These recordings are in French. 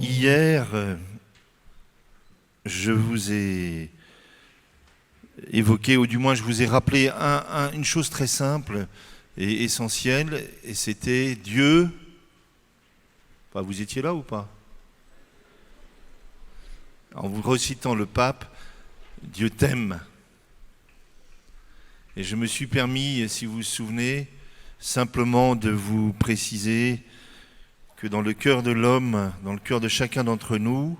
Hier, je vous ai évoqué, ou du moins je vous ai rappelé une chose très simple et essentielle, et c'était Dieu. Enfin, vous étiez là ou pas? En vous recitant le pape, Dieu t'aime. Et je me suis permis, si vous vous souvenez, simplement de vous préciser que dans le cœur de l'homme, dans le cœur de chacun d'entre nous,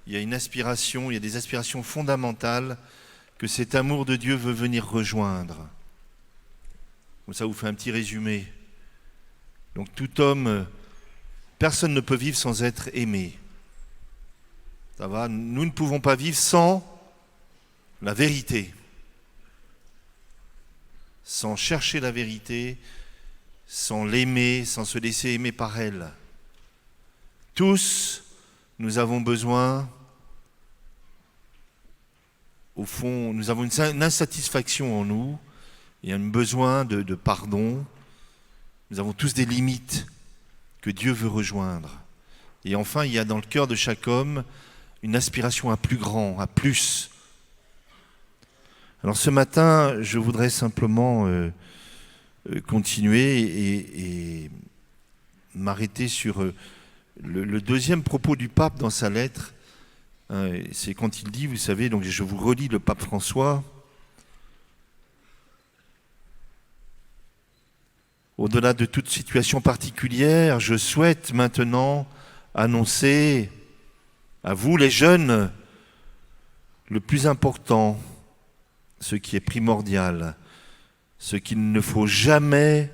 il y a une aspiration, il y a des aspirations fondamentales que cet amour de Dieu veut venir rejoindre. Comme ça, vous fait un petit résumé. Donc tout homme, personne ne peut vivre sans être aimé. Ça va? Nous ne pouvons pas vivre sans la vérité, sans chercher la vérité, sans l'aimer, sans se laisser aimer par elle. Tous, nous avons besoin, au fond, nous avons une insatisfaction en nous, il y a un besoin de pardon. Nous avons tous des limites que Dieu veut rejoindre. Et enfin, il y a dans le cœur de chaque homme une aspiration à plus grand, à plus. Alors ce matin, je voudrais simplement continuer et m'arrêter sur le deuxième propos du pape dans sa lettre. C'est quand il dit, vous savez, donc je vous relis le pape François, au-delà de toute situation particulière, je souhaite maintenant annoncer à vous les jeunes le plus important, ce qui est primordial, ce qu'il ne faut jamais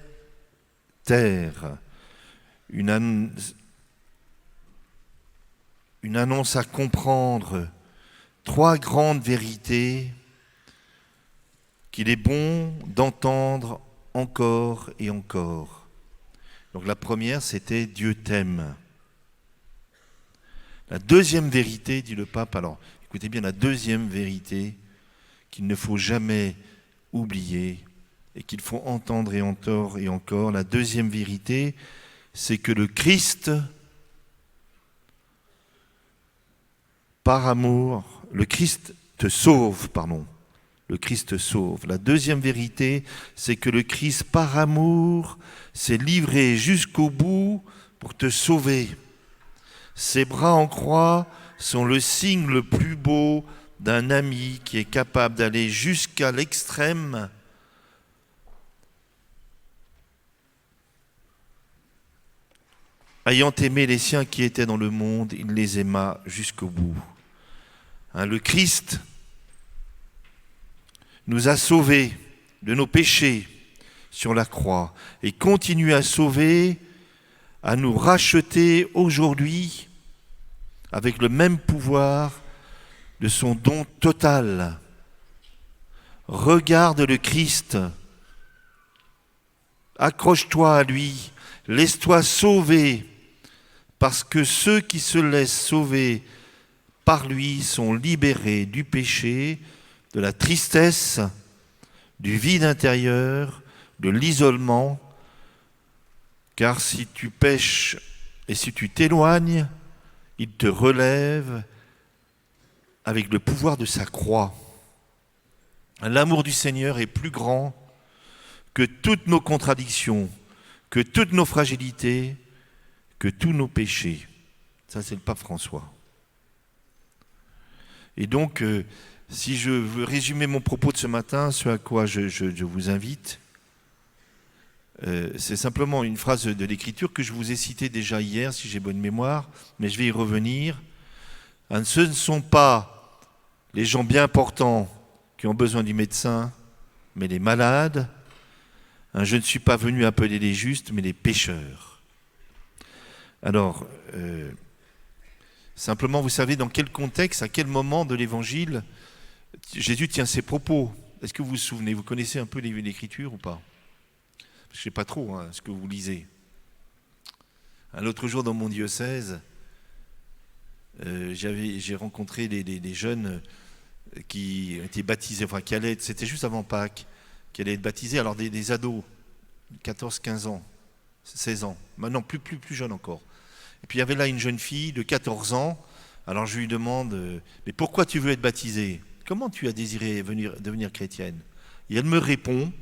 taire, une annonce à comprendre, 3 grandes vérités qu'il est bon d'entendre encore et encore. Donc la première, c'était Dieu t'aime. La deuxième vérité, dit le pape, alors écoutez bien, la deuxième vérité qu'il ne faut jamais oublier et qu'il faut entendre et entendre et encore, la deuxième vérité, c'est que le Christ, par amour, le Christ te sauve, pardon. Le Christ sauve. La deuxième vérité, c'est que le Christ, par amour, s'est livré jusqu'au bout pour te sauver. Ses bras en croix sont le signe le plus beau d'un ami qui est capable d'aller jusqu'à l'extrême ayant aimé les siens qui étaient dans le monde, il les aima jusqu'au bout. Le Christ nous a sauvés de nos péchés sur la croix et continue à sauver, à nous racheter aujourd'hui avec le même pouvoir de son don total. Regarde le Christ, accroche-toi à lui, laisse-toi sauver, parce que ceux qui se laissent sauver par lui sont libérés du péché, de la tristesse, du vide intérieur, de l'isolement, car si tu pèches et si tu t'éloignes, il te relève avec le pouvoir de sa croix. L'amour du Seigneur est plus grand que toutes nos contradictions, que toutes nos fragilités, que tous nos péchés. Ça, c'est le pape François. Et donc, si je veux résumer mon propos de ce matin, ce à quoi je vous invite, c'est simplement une phrase de l'Écriture que je vous ai citée déjà hier, si j'ai bonne mémoire, mais je vais y revenir. Ce ne sont pas les gens bien portants qui ont besoin du médecin, mais les malades. Je ne suis pas venu appeler les justes, mais les pécheurs. Alors, simplement, vous savez dans quel contexte, à quel moment de l'Évangile, Jésus tient ses propos. Est-ce que vous vous souvenez? Vous connaissez un peu l'Écriture ou pas? Je ne sais pas trop ce que vous lisez. L'autre jour, dans mon diocèse, j'ai rencontré des jeunes qui étaient baptisés, enfin c'était juste avant Pâques, qui allaient être baptisés, alors des ados, 14, 15 ans, 16 ans, maintenant plus jeune encore. Et puis il y avait là une jeune fille de 14 ans, alors je lui demande, mais pourquoi tu veux être baptisée? Comment tu as désiré devenir chrétienne? Et elle me répond,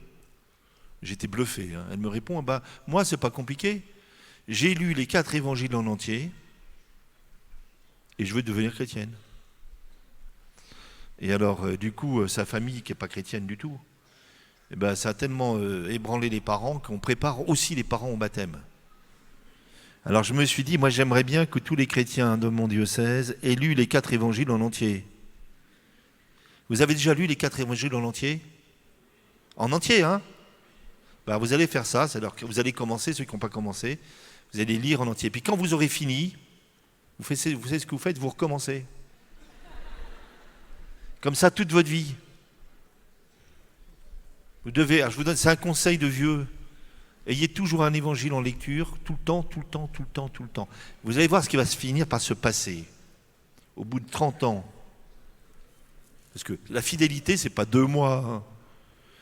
j'étais bluffé, hein, elle me répond, bah, moi c'est pas compliqué, j'ai lu les 4 évangiles en entier, et je veux devenir chrétienne. Et alors, du coup, sa famille, qui n'est pas chrétienne du tout, eh ben, ça a tellement ébranlé les parents qu'on prépare aussi les parents au baptême. Alors je me suis dit, moi j'aimerais bien que tous les chrétiens de mon diocèse aient lu les 4 évangiles en entier. Vous avez déjà lu les 4 évangiles en entier? En entier, hein? Ben, vous allez faire ça, c'est-à-dire que vous allez commencer, ceux qui n'ont pas commencé, vous allez lire en entier. Puis quand vous aurez fini, vous savez ce que vous faites, vous recommencez. Comme ça, toute votre vie. Vous devez, alors je vous donne, c'est un conseil de vieux. Ayez toujours un évangile en lecture, tout le temps, tout le temps, tout le temps, tout le temps. Vous allez voir ce qui va se finir par se passer. Au bout de 30 ans. Parce que la fidélité, c'est pas 2 mois. Hein.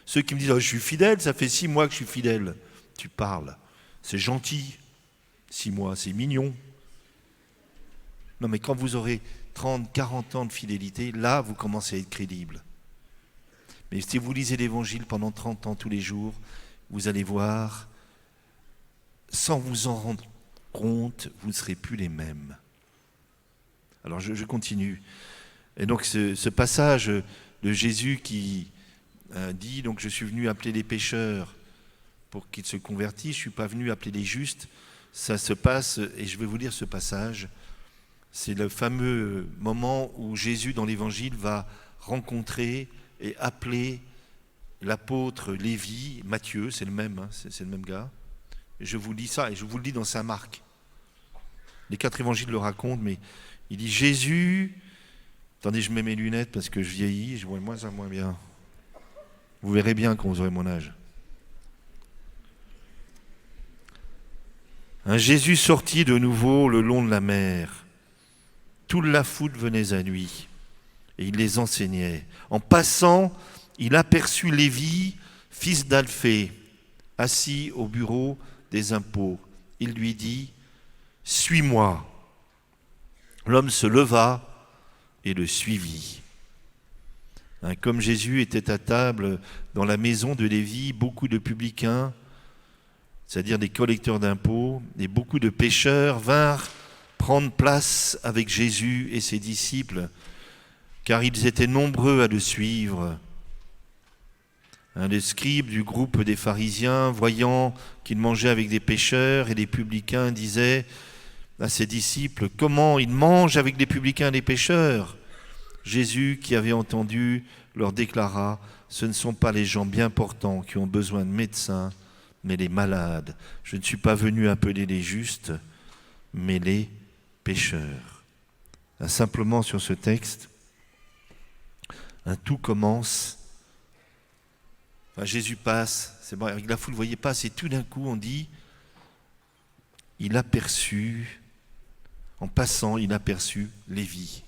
Ceux qui me disent, oh, je suis fidèle, ça fait 6 mois que je suis fidèle. Tu parles. C'est gentil. 6 mois, c'est mignon. Non, mais quand vous aurez 30, 40 ans de fidélité, là, vous commencez à être crédible. Mais si vous lisez l'Évangile pendant 30 ans tous les jours, vous allez voir, sans vous en rendre compte, vous ne serez plus les mêmes. Alors je continue. Et donc ce passage de Jésus qui dit, donc je suis venu appeler les pécheurs pour qu'ils se convertissent, je ne suis pas venu appeler les justes, ça se passe, et je vais vous lire ce passage. C'est le fameux moment où Jésus, dans l'Évangile, va rencontrer et appeler l'apôtre Lévi, Matthieu, c'est le même, hein, c'est le même gars. Et je vous lis ça, et je vous le dis dans Saint Marc. Les 4 évangiles le racontent, mais il dit Jésus... Attendez, je mets mes lunettes parce que je vieillis, je vois de moins en moins bien. Vous verrez bien quand vous aurez mon âge. Un Jésus sortit de nouveau le long de la mer. Toute la foule venait à lui et il les enseignait. En passant, il aperçut Lévi, fils d'Alphée, assis au bureau des impôts. Il lui dit « Suis-moi ». L'homme se leva et le suivit. Comme Jésus était à table dans la maison de Lévi, beaucoup de publicains, c'est-à-dire des collecteurs d'impôts, et beaucoup de pécheurs vinrent prendre place avec Jésus et ses disciples, car ils étaient nombreux à le suivre. Le scribe du groupe des pharisiens, voyant qu'il mangeait avec des pécheurs et des publicains, disait à ses disciples, « Comment il mange avec des publicains et des pécheurs ?» Jésus, qui avait entendu, leur déclara, « Ce ne sont pas les gens bien portants qui ont besoin de médecins, mais les malades. Je ne suis pas venu appeler les justes, mais les pécheurs. » Simplement sur ce texte, tout commence. Enfin, Jésus passe, c'est bon, avec la foule, vous voyez, passe, et tout d'un coup on dit, il aperçut, en passant, il aperçut Lévi.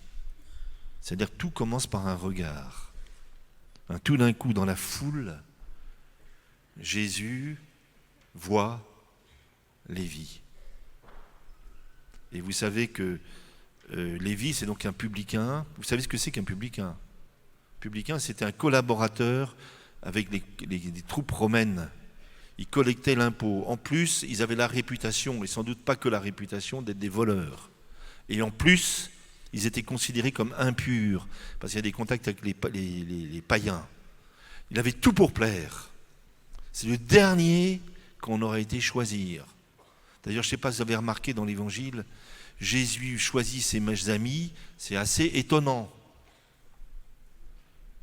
C'est-à-dire que tout commence par un regard. Tout d'un coup, dans la foule, Jésus voit Lévi. Et vous savez que Lévi, c'est donc un publicain. Vous savez ce que c'est qu'un publicain? Un publicain, c'était un collaborateur avec les troupes romaines. Ils collectaient l'impôt. En plus, ils avaient la réputation, et sans doute pas que la réputation, d'être des voleurs. Et en plus, ils étaient considérés comme impurs, parce qu'il y a des contacts avec les païens. Il avait tout pour plaire. C'est le dernier qu'on aurait été choisir. D'ailleurs, je ne sais pas si vous avez remarqué dans l'Évangile, Jésus choisit ses amis, c'est assez étonnant.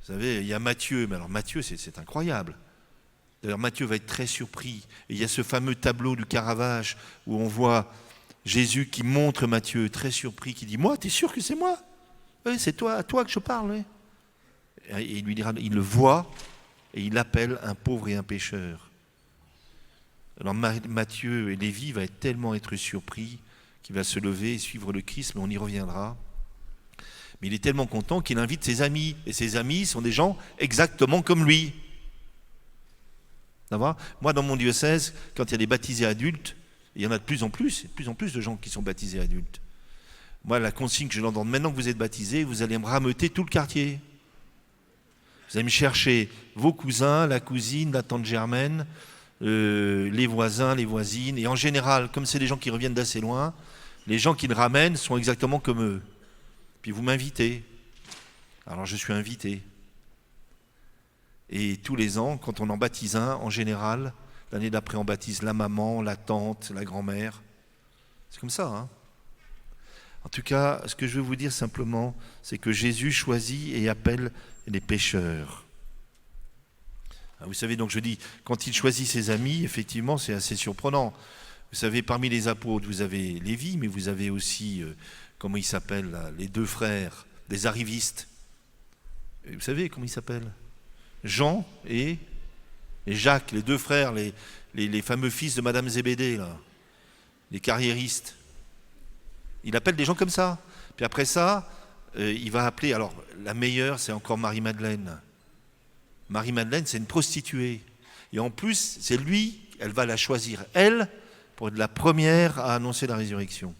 Vous savez, il y a Matthieu, mais alors Matthieu, c'est incroyable. D'ailleurs, Matthieu va être très surpris. Et il y a ce fameux tableau du Caravage où on voit Jésus qui montre Matthieu, très surpris, qui dit « Moi, t'es sûr que c'est moi? Oui, c'est à toi que je parle. Oui. » Et il lui dira, il le voit et il l'appelle un pauvre et un pécheur. Alors Matthieu et Lévi va tellement être surpris qu'il va se lever et suivre le Christ, mais on y reviendra. Mais il est tellement content qu'il invite ses amis. Et ses amis sont des gens exactement comme lui. D'accord ? Moi, dans mon diocèse, quand il y a des baptisés adultes, il y en a de plus en plus de gens qui sont baptisés adultes. Moi, la consigne que je leur donne, maintenant que vous êtes baptisés, vous allez me rameuter tout le quartier. Vous allez me chercher vos cousins, la cousine, la tante Germaine, les voisins, les voisines. Et en général, comme c'est des gens qui reviennent d'assez loin, les gens qui le ramènent sont exactement comme eux. Puis vous m'invitez. Alors je suis invité. Et tous les ans, quand on en baptise un, en général, l'année d'après, on baptise la maman, la tante, la grand-mère. C'est comme ça, hein ? En tout cas, ce que je veux vous dire simplement, c'est que Jésus choisit et appelle les pécheurs. Vous savez, donc je dis, quand il choisit ses amis, effectivement, c'est assez surprenant. Vous savez, parmi les apôtres, vous avez Lévi, mais vous avez aussi, comment ils s'appellent, là, les deux frères, des arrivistes. Et vous savez comment ils s'appellent ? Jean et Jacques, les deux frères, les fameux fils de Madame Zébédée, là, les carriéristes. Il appelle des gens comme ça. Puis après ça, il va appeler, alors la meilleure, c'est encore Marie-Madeleine. Marie-Madeleine, c'est une prostituée. Et en plus, c'est lui, elle va la choisir, elle, pour être la première à annoncer la résurrection.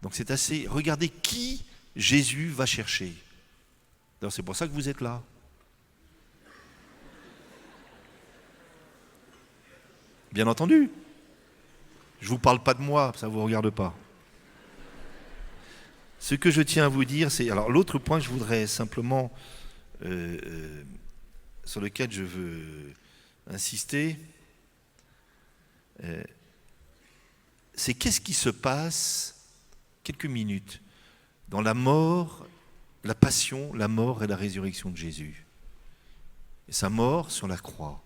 Donc c'est assez... Regardez qui Jésus va chercher. Alors c'est pour ça que vous êtes là. Bien entendu. Je ne vous parle pas de moi, ça ne vous regarde pas. Ce que je tiens à vous dire, c'est... Alors l'autre point que je voudrais simplement... sur lequel je veux insister, c'est qu'est-ce qui se passe, quelques minutes, dans la mort, la passion, la mort et la résurrection de Jésus. Et sa mort sur la croix,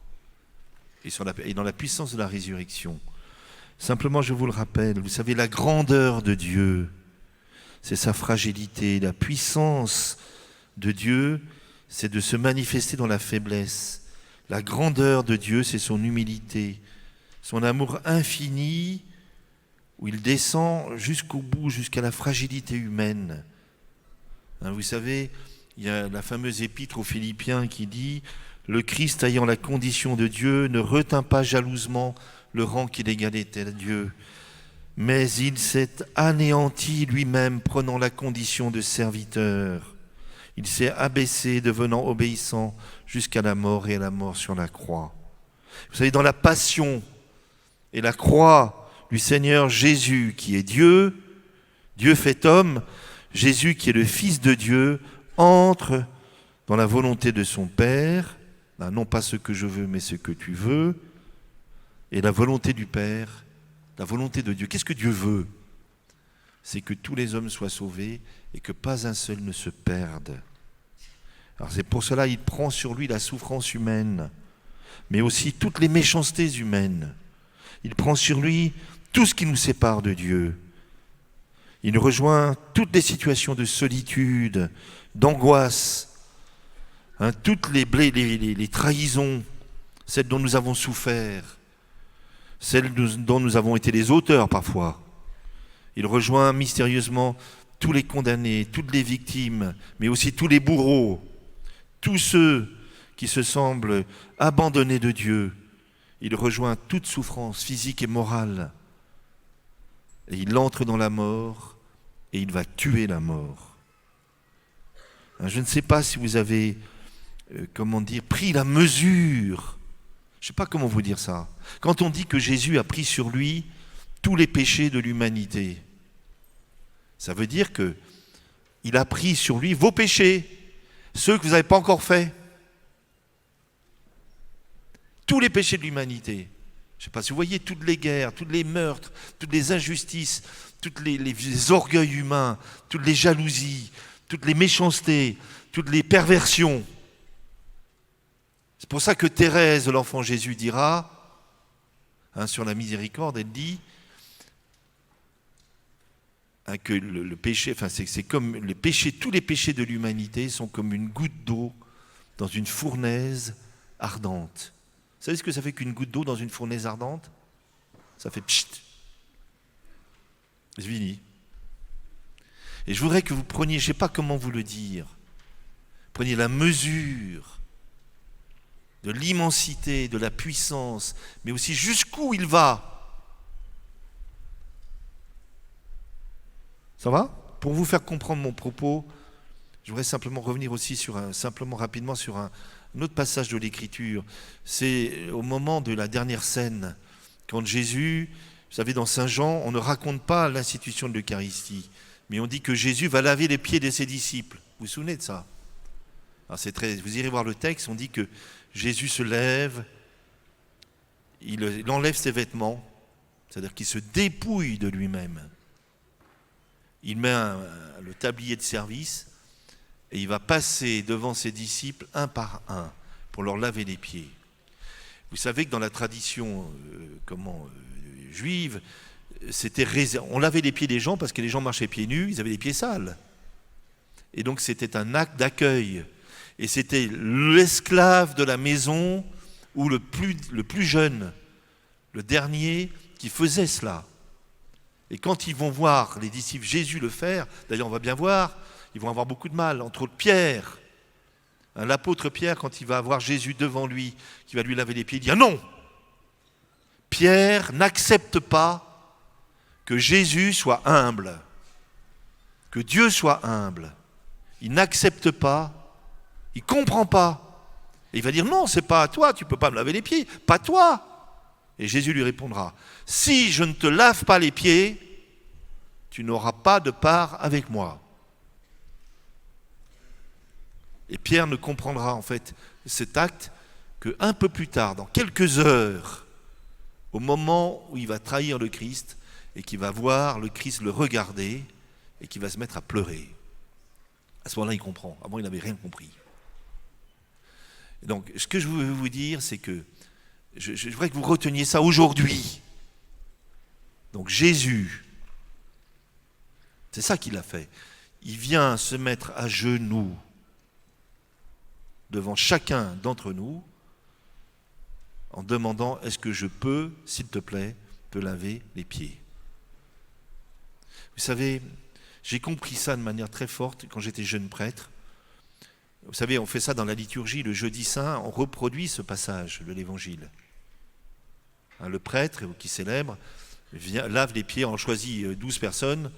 et dans la puissance de la résurrection. Simplement, je vous le rappelle, vous savez, la grandeur de Dieu, c'est sa fragilité, la puissance de Dieu, c'est de se manifester dans la faiblesse. La grandeur de Dieu, c'est son humilité, son amour infini, où il descend jusqu'au bout, jusqu'à la fragilité humaine. Vous savez, il y a la fameuse épître aux Philippiens qui dit « Le Christ ayant la condition de Dieu ne retint pas jalousement le rang qu'il égalait à Dieu, mais il s'est anéanti lui-même, prenant la condition de serviteur. Il s'est abaissé, devenant obéissant jusqu'à la mort et à la mort sur la croix. » Vous savez, dans la passion et la croix du Seigneur Jésus, qui est Dieu, Dieu fait homme, Jésus qui est le Fils de Dieu, entre dans la volonté de son Père, non pas ce que je veux, mais ce que tu veux, et la volonté du Père, la volonté de Dieu. Qu'est-ce que Dieu veut ? C'est que tous les hommes soient sauvés et que pas un seul ne se perde. Alors c'est pour cela qu'il prend sur lui la souffrance humaine, mais aussi toutes les méchancetés humaines. Il prend sur lui tout ce qui nous sépare de Dieu. Il rejoint toutes les situations de solitude, d'angoisse, toutes les trahisons, celles dont nous avons souffert, celles dont nous avons été les auteurs parfois. Il rejoint mystérieusement tous les condamnés, toutes les victimes, mais aussi tous les bourreaux, tous ceux qui se semblent abandonnés de Dieu. Il rejoint toute souffrance physique et morale. Et il entre dans la mort et il va tuer la mort. Je ne sais pas si vous avez, pris la mesure. Je ne sais pas comment vous dire ça. Quand on dit que Jésus a pris sur lui tous les péchés de l'humanité, ça veut dire qu'il a pris sur lui vos péchés, ceux que vous n'avez pas encore faits. Tous les péchés de l'humanité. Je ne sais pas si vous voyez toutes les guerres, tous les meurtres, toutes les injustices, tous les orgueils humains, toutes les jalousies, toutes les méchancetés, toutes les perversions. C'est pour ça que Thérèse, l'enfant Jésus, dira, sur la miséricorde, elle dit que le péché, c'est comme les péchés, tous les péchés de l'humanité sont comme une goutte d'eau dans une fournaise ardente. Vous savez ce que ça fait qu'une goutte d'eau dans une fournaise ardente ? Ça fait pchit. C'est fini. Et je voudrais que vous preniez, je ne sais pas comment vous le dire, preniez la mesure de l'immensité, de la puissance, mais aussi jusqu'où il va. Ça va? Pour vous faire comprendre mon propos, je voudrais simplement revenir aussi rapidement sur un autre passage de l'Écriture. C'est au moment de la dernière scène, quand Jésus, vous savez, dans Saint Jean, on ne raconte pas l'institution de l'Eucharistie, mais on dit que Jésus va laver les pieds de ses disciples. Vous vous souvenez de ça? Alors vous irez voir le texte, on dit que Jésus se lève, il enlève ses vêtements, c'est-à-dire qu'il se dépouille de lui-même. Il met le tablier de service et il va passer devant ses disciples un par un pour leur laver les pieds. Vous savez que dans la tradition juive, on lavait les pieds des gens parce que les gens marchaient pieds nus, ils avaient les pieds sales. Et donc c'était un acte d'accueil. Et c'était l'esclave de la maison ou le plus jeune, le dernier, qui faisait cela. Et quand ils vont voir les disciples Jésus le faire, d'ailleurs on va bien voir, ils vont avoir beaucoup de mal, entre autres Pierre. L'apôtre Pierre, quand il va avoir Jésus devant lui, qui va lui laver les pieds, il dit « Ah non ! Pierre n'accepte pas que Jésus soit humble, que Dieu soit humble. Il n'accepte pas. Il ne comprend pas. Et il va dire, non, c'est pas à toi, tu ne peux pas me laver les pieds, pas toi. Et Jésus lui répondra, si je ne te lave pas les pieds, tu n'auras pas de part avec moi. Et Pierre ne comprendra en fait cet acte qu'un peu plus tard, dans quelques heures, au moment où il va trahir le Christ et qu'il va voir le Christ le regarder et qu'il va se mettre à pleurer. À ce moment-là, il comprend. Avant, il n'avait rien compris. Donc, ce que je veux vous dire, c'est que je voudrais que vous reteniez ça aujourd'hui. Donc, Jésus, c'est ça qu'il a fait. Il vient se mettre à genoux devant chacun d'entre nous en demandant, est-ce que je peux, s'il te plaît, te laver les pieds? Vous savez, j'ai compris ça de manière très forte quand j'étais jeune prêtre. Vous savez, on fait ça dans la liturgie, le jeudi saint, on reproduit ce passage de l'Évangile. Le prêtre qui célèbre lave les pieds, on choisit 12 personnes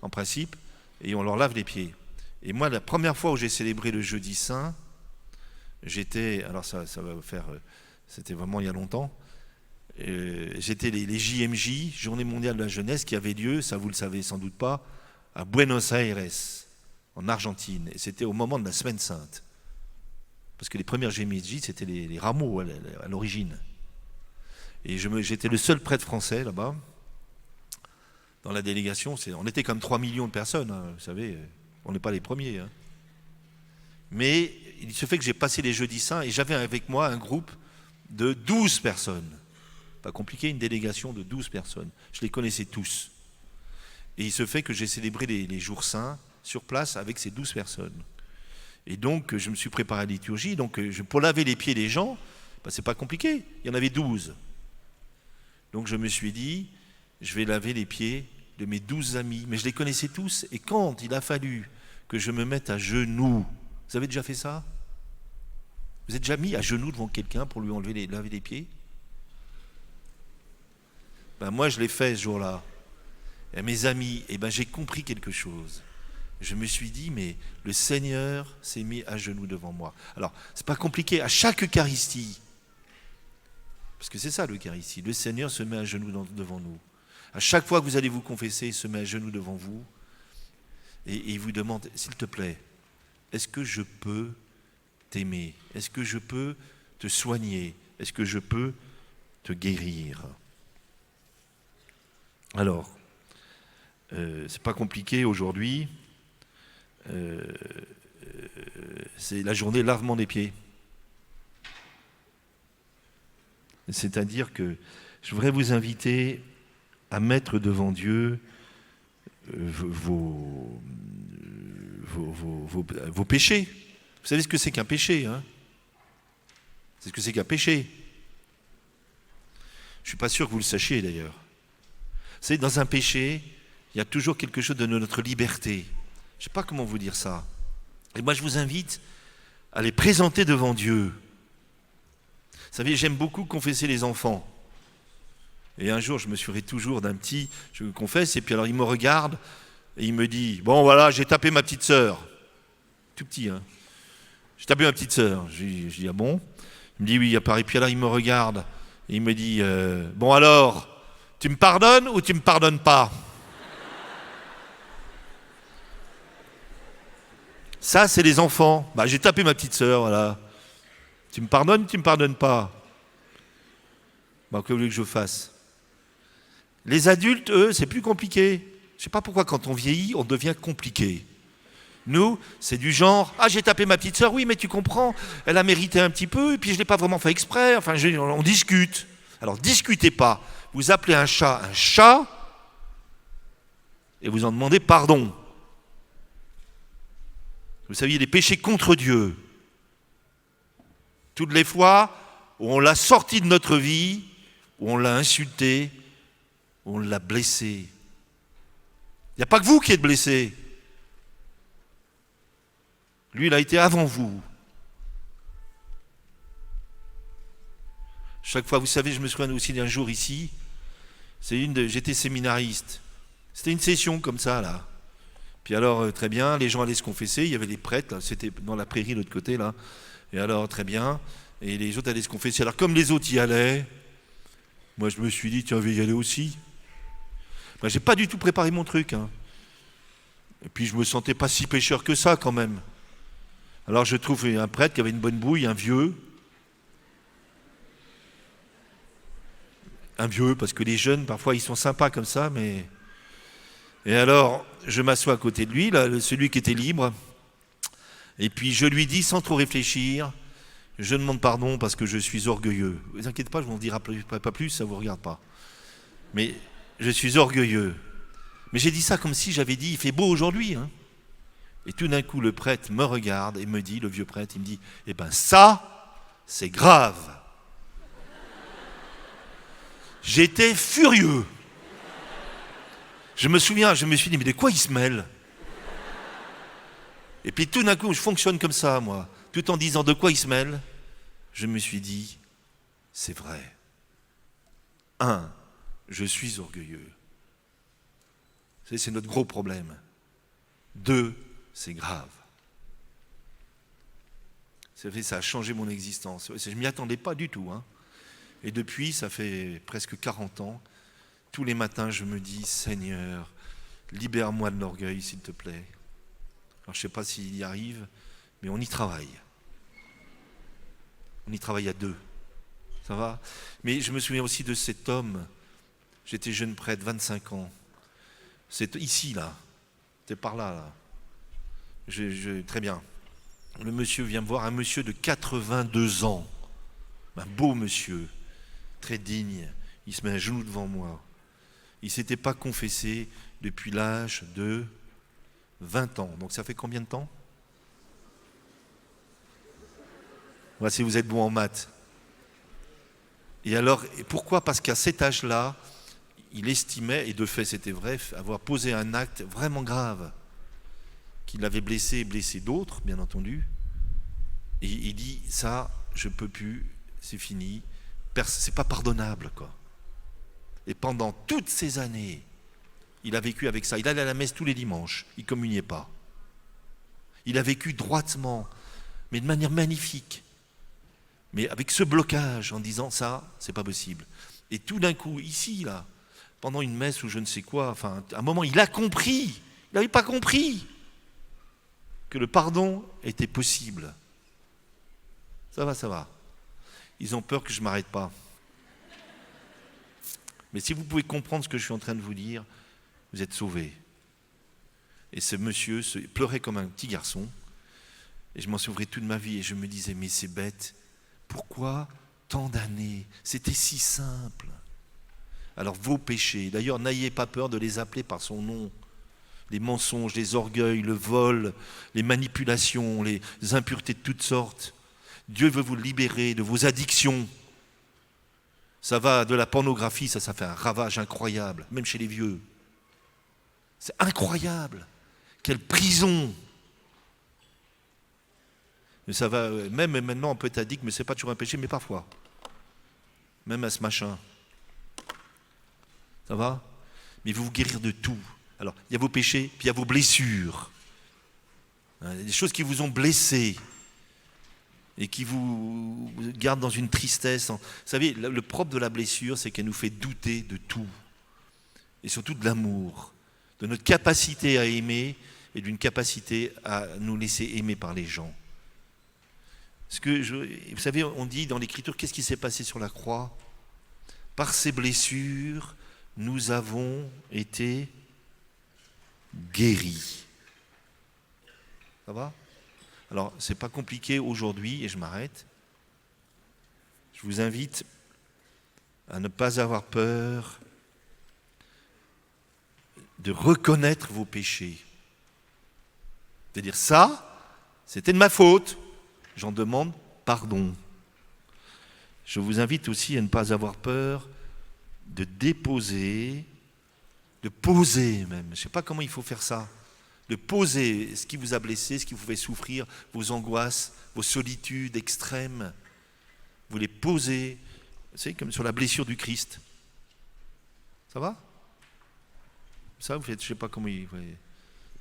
en principe, et on leur lave les pieds. Et moi, la première fois où j'ai célébré le jeudi saint, alors ça va faire, c'était vraiment il y a longtemps, j'étais les JMJ, Journée mondiale de la jeunesse, qui avait lieu, ça vous le savez sans doute pas, à Buenos Aires, en Argentine, et c'était au moment de la Semaine Sainte. Parce que les premières JMJ, c'était les rameaux à l'origine. Et j'étais le seul prêtre français là-bas, dans la délégation. On était comme 3 millions de personnes, hein, vous savez, on n'est pas les premiers. Hein. Mais il se fait que j'ai passé les jeudis saints et j'avais avec moi un groupe de 12 personnes. Pas compliqué, une délégation de 12 personnes. Je les connaissais tous. Et il se fait que j'ai célébré les jours saints sur place avec ces 12 personnes. Et donc, je me suis préparé à la liturgie. Donc, pour laver les pieds des gens, c'est pas compliqué. Il y en avait 12. Donc, je me suis dit, je vais laver les pieds de mes 12 amis. Mais je les connaissais tous. Et quand il a fallu que je me mette à genoux, vous avez déjà fait ça? Vous êtes déjà mis à genoux devant quelqu'un pour lui laver les pieds? Moi, je l'ai fait ce jour-là. Et mes amis, j'ai compris quelque chose. Je me suis dit, mais le Seigneur s'est mis à genoux devant moi. Alors, c'est pas compliqué. À chaque Eucharistie, parce que c'est ça l'Eucharistie, le Seigneur se met à genoux devant nous. À chaque fois que vous allez vous confesser, il se met à genoux devant vous et il vous demande, s'il te plaît, est-ce que je peux t'aimer? Est-ce que je peux te soigner? Est-ce que je peux te guérir? Alors, c'est pas compliqué aujourd'hui. C'est la journée lavement des pieds. C'est-à-dire que je voudrais vous inviter à mettre devant Dieu vos péchés. Vous savez ce que c'est qu'un péché, hein? C'est ce que c'est qu'un péché. Je ne suis pas sûr que vous le sachiez d'ailleurs. Vous savez, dans un péché, il y a toujours quelque chose de notre liberté. sais pas comment vous dire ça. Et moi, je vous invite à les présenter devant Dieu. Vous savez, j'aime beaucoup confesser les enfants. Et un jour, je me souviens toujours d'un petit, je le confesse, et puis alors il me regarde, et il me dit, bon voilà, j'ai tapé ma petite sœur. Tout petit, hein. J'ai tapé ma petite sœur. Je dis, ah bon? Il me dit, oui, à Paris. Puis alors il me regarde, et il me dit, bon alors, tu me pardonnes ou tu me pardonnes pas? Ça, c'est les enfants. Bah, j'ai tapé ma petite sœur, voilà. Tu me pardonnes ou tu me pardonnes pas? Bah, que voulez-vous que je fasse? Les adultes, eux, c'est plus compliqué. Je ne sais pas pourquoi, quand on vieillit, on devient compliqué. Nous, c'est du genre, ah, j'ai tapé ma petite sœur, oui, mais tu comprends, elle a mérité un petit peu, et puis je ne l'ai pas vraiment fait exprès. Enfin, on discute. Alors, discutez pas. Vous appelez un chat, et vous en demandez pardon. Vous saviez, les péchés contre Dieu. Toutes les fois où on l'a sorti de notre vie, où on l'a insulté, où on l'a blessé. Il n'y a pas que vous qui êtes blessé. Lui, il a été avant vous. Chaque fois, vous savez, je me souviens aussi d'un jour ici, j'étais séminariste. C'était une session comme ça, là. Puis alors, très bien, les gens allaient se confesser, il y avait les prêtres, là, c'était dans la prairie de l'autre côté, là. Et alors, très bien, et les autres allaient se confesser. Alors, comme les autres y allaient, moi, je me suis dit, tiens, je vais y aller aussi. Ben, j'ai pas du tout préparé mon truc, hein. Et puis, je me sentais pas si pécheur que ça, quand même. Alors, je trouve un prêtre qui avait une bonne bouille, un vieux, parce que les jeunes, parfois, ils sont sympas comme ça, mais... Et alors, je m'assois à côté de lui, là, celui qui était libre, et puis je lui dis, sans trop réfléchir, je demande pardon parce que je suis orgueilleux. Ne vous inquiétez pas, je ne vous en dirai pas plus, ça ne vous regarde pas. Mais je suis orgueilleux. Mais j'ai dit ça comme si j'avais dit, il fait beau aujourd'hui, hein. Et tout d'un coup, le prêtre me regarde et me dit, le vieux prêtre, il me dit, eh ben ça, c'est grave. J'étais furieux. Je me souviens, je me suis dit, mais de quoi il se mêle? Et puis tout d'un coup, je fonctionne comme ça, moi. Tout en disant de quoi il se mêle, je me suis dit, c'est vrai. 1, je suis orgueilleux. C'est notre gros problème. 2, c'est grave. Ça a changé mon existence. Je ne m'y attendais pas du tout, hein. Et depuis, ça fait presque 40 ans, tous les matins, je me dis, Seigneur, libère-moi de l'orgueil, s'il te plaît. Alors, je ne sais pas s'il y arrive, mais on y travaille. On y travaille à 2. Ça va? Mais je me souviens aussi de cet homme. J'étais jeune prêtre, 25 ans. C'est ici, là. C'est par là, là. Très bien. Le monsieur vient me voir, un monsieur de 82 ans. Un beau monsieur, très digne. Il se met à genoux devant moi. Il ne s'était pas confessé depuis l'âge de 20 ans. Donc ça fait combien de temps? Voilà, si vous êtes bon en maths. Et alors, pourquoi? Parce qu'à cet âge-là, il estimait, et de fait c'était vrai, avoir posé un acte vraiment grave, qu'il avait blessé et blessé d'autres, bien entendu. Et il dit, ça, je ne peux plus, c'est fini, c'est pas pardonnable, quoi. Et pendant toutes ces années, il a vécu avec ça. Il allait à la messe tous les dimanches, il ne communiait pas. Il a vécu droitement, mais de manière magnifique. Mais avec ce blocage, en disant ça, c'est pas possible. Et tout d'un coup, ici, là, pendant une messe ou je ne sais quoi, enfin, à un moment, il a compris, il n'avait pas compris que le pardon était possible. Ça va. Ils ont peur que je ne m'arrête pas. Mais si vous pouvez comprendre ce que je suis en train de vous dire, vous êtes sauvés. Et ce monsieur pleurait comme un petit garçon. Et je m'en souviendrai toute ma vie. Et je me disais, mais c'est bête. Pourquoi tant d'années? C'était si simple. Alors vos péchés, d'ailleurs, n'ayez pas peur de les appeler par son nom. Les mensonges, les orgueils, le vol, les manipulations, les impuretés de toutes sortes. Dieu veut vous libérer de vos addictions. Ça va de la pornographie, ça fait un ravage incroyable, même chez les vieux. C'est incroyable. Quelle prison! Mais ça va, même maintenant on peut être addict, mais c'est pas toujours un péché, mais parfois. Même à ce machin. Ça va? Mais il veut vous guérir de tout. Alors, il y a vos péchés, puis il y a vos blessures. Des choses qui vous ont blessé et qui vous gardent dans une tristesse. Vous savez, le propre de la blessure, c'est qu'elle nous fait douter de tout. Et surtout de l'amour, de notre capacité à aimer et d'une capacité à nous laisser aimer par les gens. Vous savez, on dit dans l'Écriture, qu'est-ce qui s'est passé sur la croix? Par ces blessures, nous avons été guéris. Ça va? Alors, ce n'est pas compliqué aujourd'hui, et je m'arrête. Je vous invite à ne pas avoir peur de reconnaître vos péchés. C'est-à-dire, ça, c'était de ma faute. J'en demande pardon. Je vous invite aussi à ne pas avoir peur de déposer, de poser même, je ne sais pas comment il faut faire ça, de poser ce qui vous a blessé, ce qui vous fait souffrir, vos angoisses, vos solitudes extrêmes. Vous les posez, vous savez, comme sur la blessure du Christ. Ça va? Ça, vous faites, je ne sais pas comment il...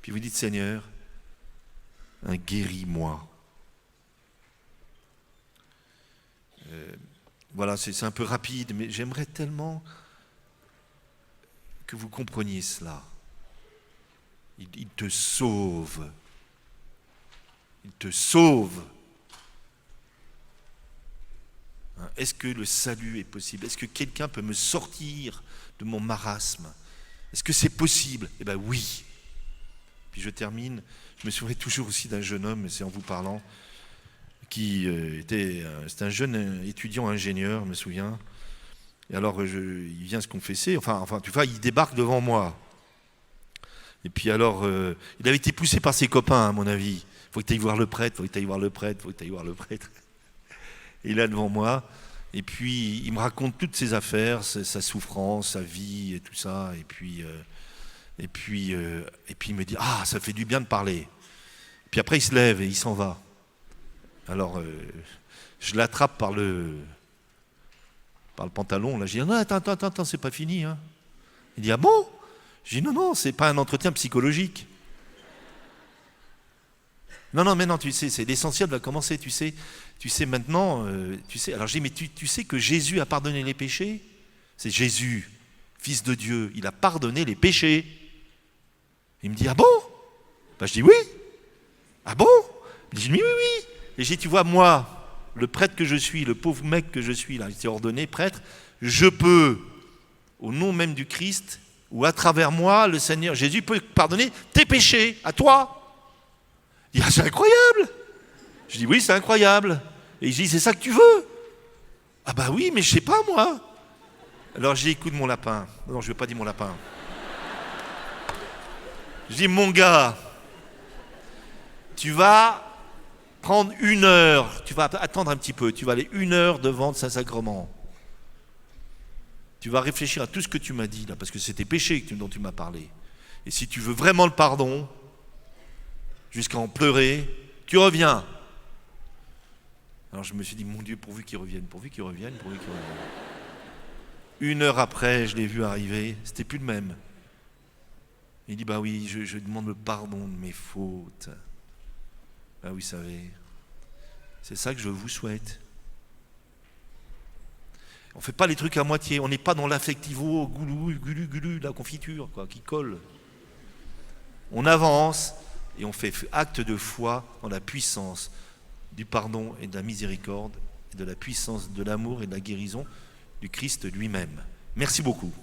Puis vous dites, Seigneur, guéris-moi. Voilà, c'est un peu rapide, mais j'aimerais tellement que vous compreniez cela. Il te sauve. Il te sauve. Est-ce que le salut est possible? Est-ce que quelqu'un peut me sortir de mon marasme? Est-ce que c'est possible? Eh bien oui. Puis je termine, je me souviens toujours aussi d'un jeune homme, et c'est en vous parlant, c'était un jeune étudiant ingénieur, je me souviens. Et alors il vient se confesser, enfin tu vois, il débarque devant moi. Et puis alors, il avait été poussé par ses copains, à mon avis. Il faut que tu ailles voir le prêtre, il faut que tu ailles voir le prêtre, il faut que tu ailles voir le prêtre. Et il est là devant moi, et puis il me raconte toutes ses affaires, sa souffrance, sa vie et tout ça. Et puis il me dit, ah, ça fait du bien de parler. Puis après il se lève et il s'en va. Alors je l'attrape par le pantalon, là, je dis, non, attends, c'est pas fini. Hein. Il dit, ah bon? Je dis, non, c'est pas un entretien psychologique. Non, mais non, tu sais, c'est l'essentiel va commencer, tu sais maintenant, tu sais. Alors je dis, mais tu sais que Jésus a pardonné les péchés? C'est Jésus, Fils de Dieu, il a pardonné les péchés. Il me dit, ah bon? Ben, je dis, oui. Ah bon? Il dit, oui. Et j'ai dit, tu vois, moi, le prêtre que je suis, le pauvre mec que je suis, là, il s'est ordonné prêtre, je peux, au nom même du Christ, ou à travers moi, le Seigneur Jésus peut pardonner tes péchés, à toi. Il dit, ah, c'est incroyable. Je dis, oui, c'est incroyable. Et je dis, c'est ça que tu veux? Ah bah oui, mais je sais pas, moi. Alors j'ai dit, écoute mon lapin. Non, je ne veux pas dire mon lapin. Je dis, mon gars, tu vas prendre 1 heure, tu vas attendre un petit peu, tu vas aller 1 heure devant le Saint-Sacrement. Tu vas réfléchir à tout ce que tu m'as dit là, parce que c'est tes péchés dont tu m'as parlé. Et si tu veux vraiment le pardon, jusqu'à en pleurer, tu reviens. Alors je me suis dit, mon Dieu, pourvu qu'il revienne. 1 heure après, je l'ai vu arriver, c'était plus le même. Il dit, bah oui, je demande le pardon de mes fautes. Bah oui, vous savez, c'est ça que je vous souhaite. On ne fait pas les trucs à moitié, on n'est pas dans l'affectivo, gulu, la confiture, quoi, qui colle. On avance et on fait acte de foi dans la puissance du pardon et de la miséricorde, et de la puissance de l'amour et de la guérison du Christ lui-même. Merci beaucoup.